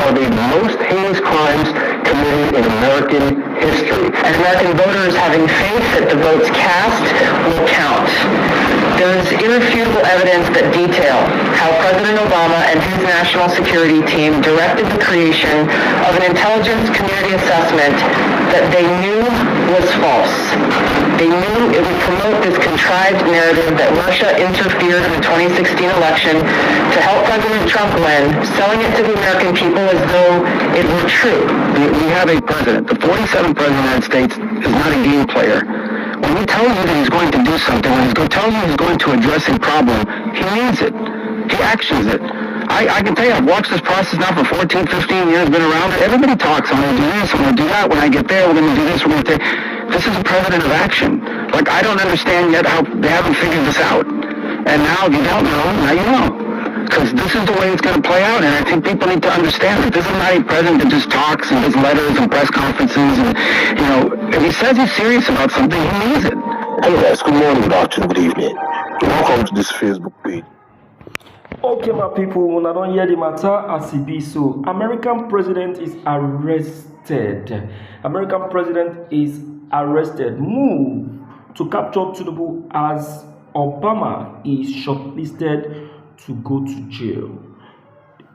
are the most heinous crimes committed in American history. And American voters having faith that the votes cast will count. There is irrefutable evidence that detail how President Obama and his national security team directed the creation of an intelligence community assessment that they knew was false. They knew it would promote this contrived narrative that Russia interfered in the 2016 election to help President Trump win, selling it to the American people as though it were true. We have a president. The 47th president of the United States is not a game player. When he tells you that he's going to do something, when he's telling you he's going to address a problem, he means it. He actions it. I can tell you, I've watched this process now for 14, 15 years, been around it. Everybody talks, I'm going to do this, I'm going to do that. When I get there, we're going to do this, we're going to take... This is a president of action. Like, I don't understand yet how they haven't figured this out. And now, if you don't know, now you know. Because this is the way it's going to play out, and I think people need to understand that this is not a president that just talks and does letters and press conferences, and, you know, if he says he's serious about something, he means it. Hey guys, good morning, good afternoon, good evening. Welcome to this Facebook page. Okay, my people, when I don't hear the matter as it be so, American president is arrested. American president is arrested. Move to capture Tinubu as Obama is shortlisted to go to jail.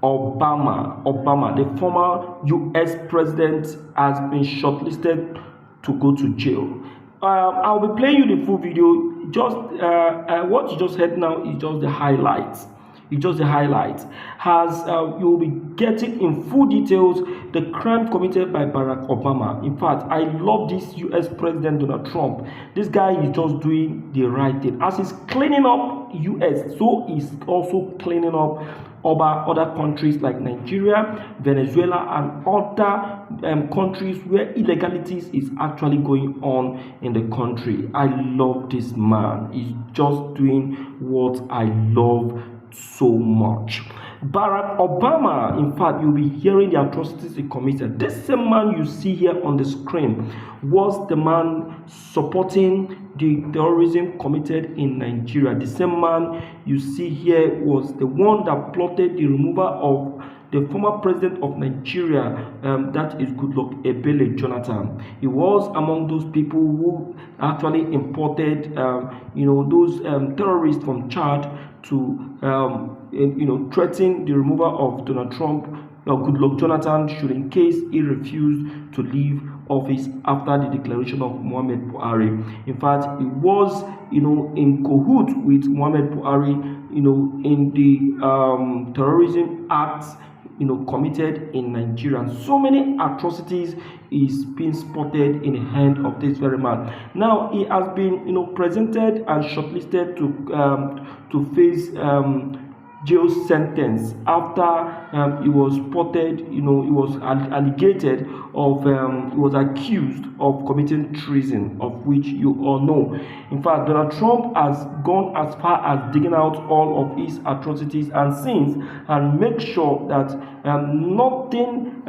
Obama, the former U.S. president, has been shortlisted to go to jail. I'll be playing you the full video. Just what you just heard now is just the highlights. It's just the highlights. As you will be getting in full details the crime committed by Barack Obama. In fact, I love this U.S. President Donald Trump. This guy is just doing the right thing. As he's cleaning up U.S., so he's also cleaning up other countries like Nigeria, Venezuela, and other countries where illegalities is actually going on in the country. I love this man. He's just doing what I love so much. Barack Obama, in fact, you'll be hearing the atrocities he committed. This same man you see here on the screen was the man supporting the terrorism committed in Nigeria. The same man you see here was the one that plotted the removal of the former president of Nigeria, that is Goodluck Ebele Jonathan. He was among those people who actually imported, those terrorists from Chad to, threaten the removal of Donald Trump, Goodluck Jonathan, should in case he refused to leave office after the declaration of Muhammad Buhari. In fact, he was, in cahoots with Muhammad Buhari, in the terrorism acts committed in Nigeria. And so many atrocities is being spotted in the hand of this very man. Now he has been presented and shortlisted to face jail sentence after he was spotted, he was allegated of, he was accused of committing treason, of which you all know. In fact, Donald Trump has gone as far as digging out all of his atrocities and sins and make sure that nothing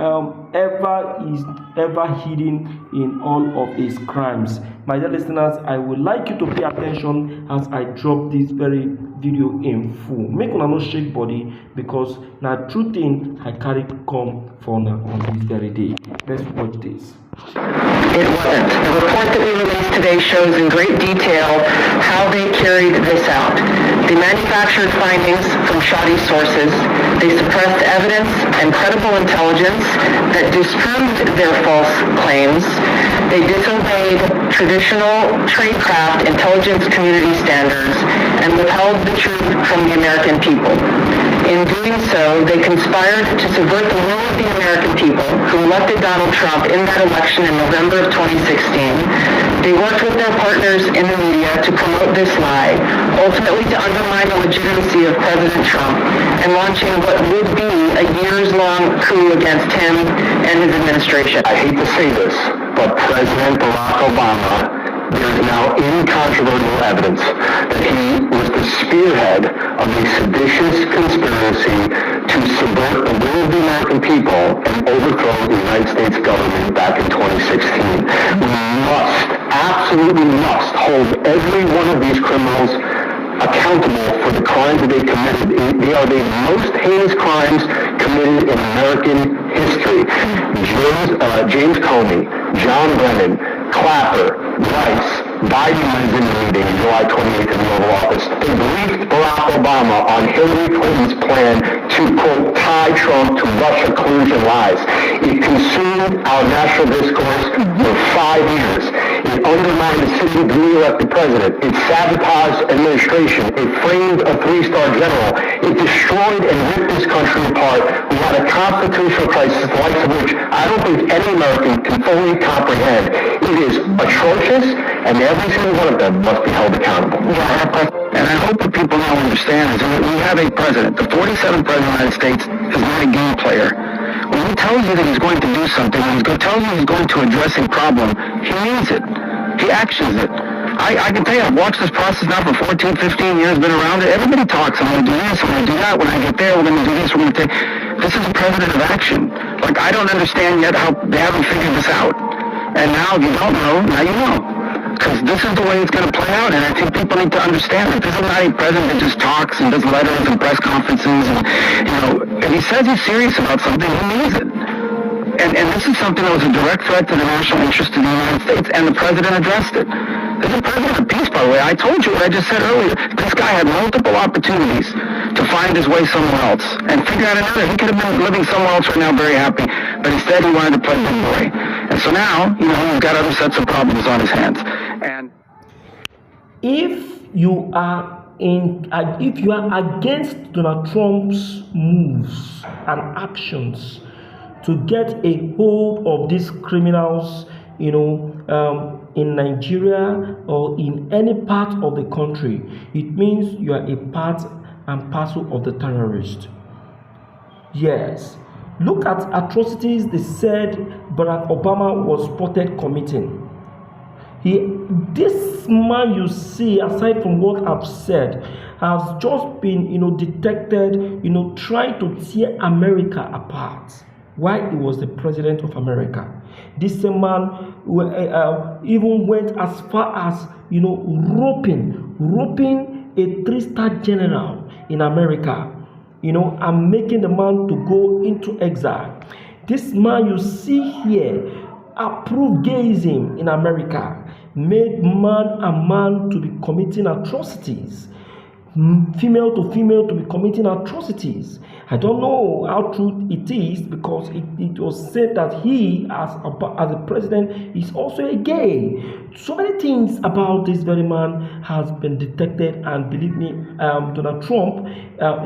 is ever hidden in all of his crimes. My dear listeners, I would like you to pay attention as I drop this very video in full. Make una no shake body, because na true thing I carry come for now on this very day. Let's watch this. It wasn't. The report that we released today shows in great detail how they carried this out. They manufactured findings from shoddy sources. They suppressed evidence and credible intelligence that disproved their false claims. They disobeyed traditional tradecraft intelligence community standards and withheld the truth from the American people. In doing so, they conspired to subvert the will of the American people who elected Donald Trump in that election in November of 2016. They worked with their partners in the media to promote this lie, ultimately to undermine the legitimacy of President Trump and launching what would be a years-long coup against him and his administration. I hate to say this, but President Barack Obama, there is now incontrovertible evidence that he was the spearhead of a seditious conspiracy to subvert the will of the American people and overthrow the United States government back in 2016. We must, absolutely must, hold every one of these criminals accountable for the crimes that they committed. They are the most heinous crimes committed in American history. James Comey, John Brennan, Clapper, Rice, Biden was in the meeting in July 28th in the Oval Office. They briefed Barack Obama on Hillary Clinton's plan to, quote, tie Trump to Russia collusion lies. It consumed our national discourse for 5 years. It undermined the city of the elected president. It sabotaged administration. It framed a 3-star general. It destroyed and ripped this country apart. We had a constitutional crisis, the likes of which I don't think any American can fully comprehend. It is atrocious, and every single one of them must be held accountable. And I hope that people now understand is that we have a president. The 47th president of the United States is not a game player. When he tells you that he's going to do something, when he's going to tell you he's going to address a problem, he means it. He actions it. I can tell you, I've watched this process now for 14, 15 years, been around it. Everybody talks, I'm going to do this, I'm going to do that. When I get there, we're going to do this, we're going to take... This is a president of action. Like, I don't understand yet how they haven't figured this out. And now, if you don't know, now you know. Because this is the way it's going to play out, and I think people need to understand that this is not a president that just talks and does letters and press conferences, and, if he says he's serious about something, he means it. And this is something that was a direct threat to the national interest of the United States, and the president addressed it. This is a president of peace, by the way. I told you what I just said earlier. This guy had multiple opportunities to find his way somewhere else and figure out another. He could have been living somewhere else right now very happy, but instead he wanted to play big boy. And so now, he's got other sets of problems on his hands. And if you are against Donald Trump's moves and actions to get a hold of these criminals, in Nigeria or in any part of the country, it means you are a part and parcel of the terrorist. Yes. Look at atrocities they said Barack Obama was spotted committing. This man you see, aside from what I've said, has just been, detected, trying to tear America apart while he was the president of America. This man even went as far as, roping a 3-star general in America, and making the man to go into exile. This man you see here approved gayism in America, made man and man to be committing atrocities, female to female to be committing atrocities. I don't know how true it is, because it was said that he, as a president, is also a gay. So many things about this very man has been detected, and believe me, Donald Trump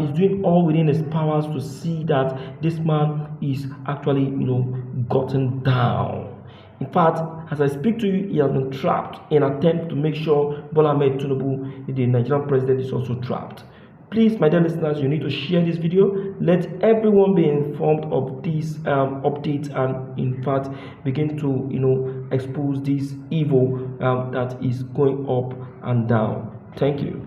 is doing all within his powers to see that this man is actually, gotten down. In fact, as I speak to you, he has been trapped in an attempt to make sure Bola Ahmed Tinubu, the Nigerian president, is also trapped. Please, my dear listeners, you need to share this video. Let everyone be informed of these updates, and in fact, begin to expose this evil that is going up and down. Thank you.